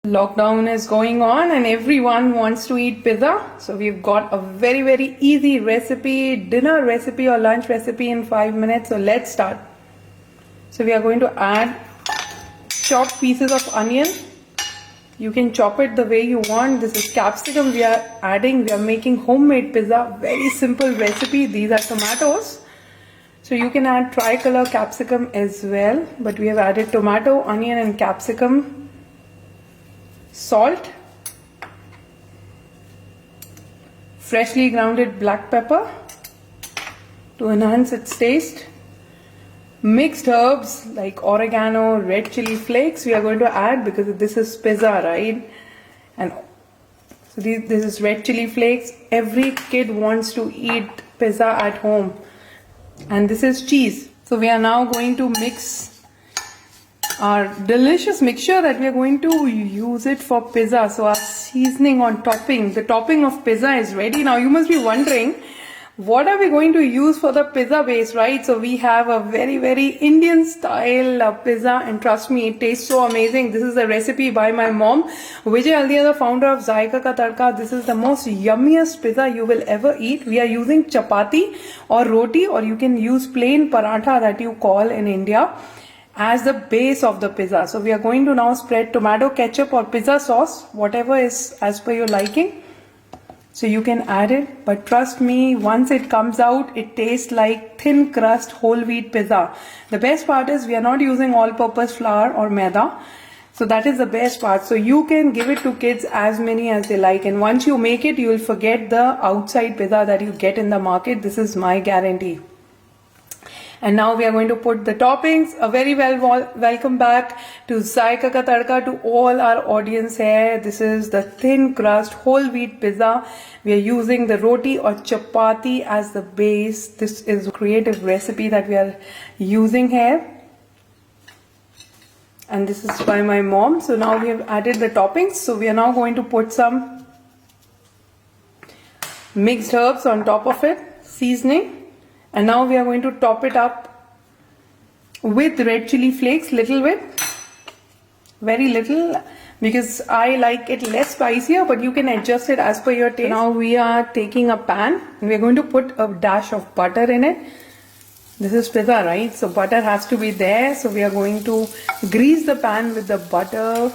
Lockdown is going on and everyone wants to eat pizza. So we've got a very easy recipe, dinner recipe or lunch recipe in 5 minutes. So let's start. So we are going to add chopped pieces of onion. You can chop it the way you want. This is capsicum we are adding. We are making homemade pizza. Very simple recipe. These are tomatoes. So you can add tricolor capsicum as well. But we have added tomato, onion and capsicum. Salt, freshly grounded black pepper to enhance its taste, mixed herbs like oregano, red chili flakes we are going to add because this is pizza, right? And so this is red chili flakes. Every kid wants to eat pizza at home. And this is cheese. So we are now going to mix our delicious mixture that we are going to use it for pizza. So our seasoning on topping, the topping of pizza is ready. Now you must be wondering, what are we going to use for the pizza base, right? So we have a very Indian style pizza, and trust me, it tastes so amazing. This is a recipe by my mom, Vijay Haldia, the founder of Zaiqa Ka Tadka. This is the most yummiest pizza you will ever eat. We are using chapati or roti, or you can use plain paratha that you call in India, as the base of the pizza. So we are going to now spread tomato ketchup or pizza sauce, whatever is as per your liking. So you can add it, but trust me, once it comes out, it tastes like thin crust whole wheat pizza. The best part is we are not using all-purpose flour or maida. So that is the best part. So you can give it to kids as many as they like. And once you make it, you will forget the outside pizza that you get in the market. This is my guarantee. And now we are going to put the toppings. A very welcome back to Zaiqa Ka Tadka to all our audience here. This is the thin crust whole wheat pizza. We are using the roti or chapati as the base. This is a creative recipe that we are using here. And this is by my mom. So now we have added the toppings. So we are now going to put some mixed herbs on top of it, seasoning. And now we are going to top it up with red chili flakes, little bit, very little, because I like it less spicier, but you can adjust it as per your taste. Now we are taking a pan and we are going to put a dash of butter in it. This is pizza, right? So butter has to be there. So we are going to grease the pan with the butter.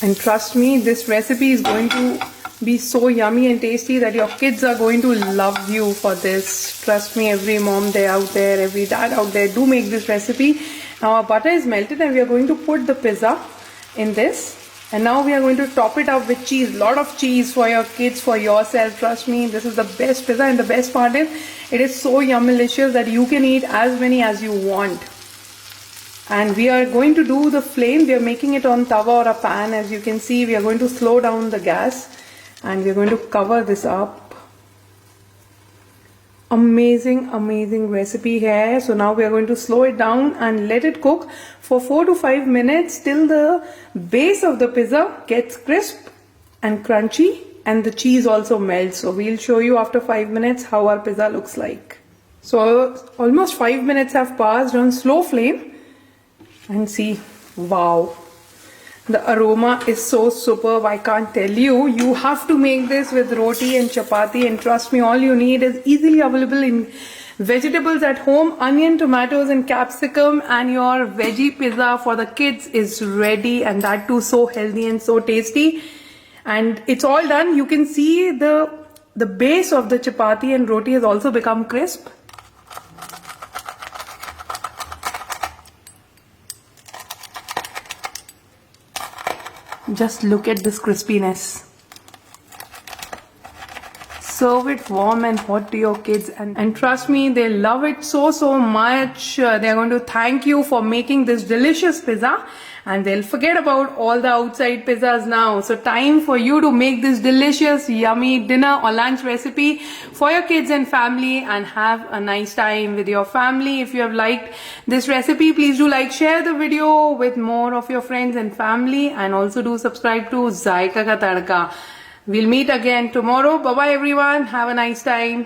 And trust me, this recipe is going to be so yummy and tasty that your kids are going to love you for this. Trust me, every mom out there, every dad out there, do make this recipe. Now our butter is melted and we are going to put the pizza in this. And now we are going to top it up with cheese. Lot of cheese for your kids, for yourself. Trust me, this is the best pizza, and the best part is it is so yummy-licious that you can eat as many as you want. And we are going to do the flame. We are making it on tawa or a pan. As you can see, we are going to slow down the gas. And we're going to cover this up. Amazing recipe here. So now we are going to slow it down and let it cook for 4 to 5 minutes till the base of the pizza gets crisp and crunchy and the cheese also melts. So we'll show you after 5 minutes how our pizza looks like. So almost 5 minutes have passed on slow flame, and see, wow. The aroma is so superb, I can't tell you. You have to make this with roti and chapati, and trust me, all you need is easily available in vegetables at home. Onion, tomatoes and capsicum, and your veggie pizza for the kids is ready, and that too so healthy and so tasty. And it's all done. You can see the base of the chapati and roti has also become crisp. Just look at this crispiness. Serve it warm and hot to your kids, and trust me, they love it so much. They are going to thank you for making this delicious pizza, and they'll forget about all the outside pizzas now. So time for you to make this delicious, yummy dinner or lunch recipe for your kids and family, and have a nice time with your family. If you have liked this recipe, please do like, share the video with more of your friends and family, and also do subscribe to Zaiqa Ka Tadka. We'll meet again tomorrow. Bye bye everyone. Have a nice time.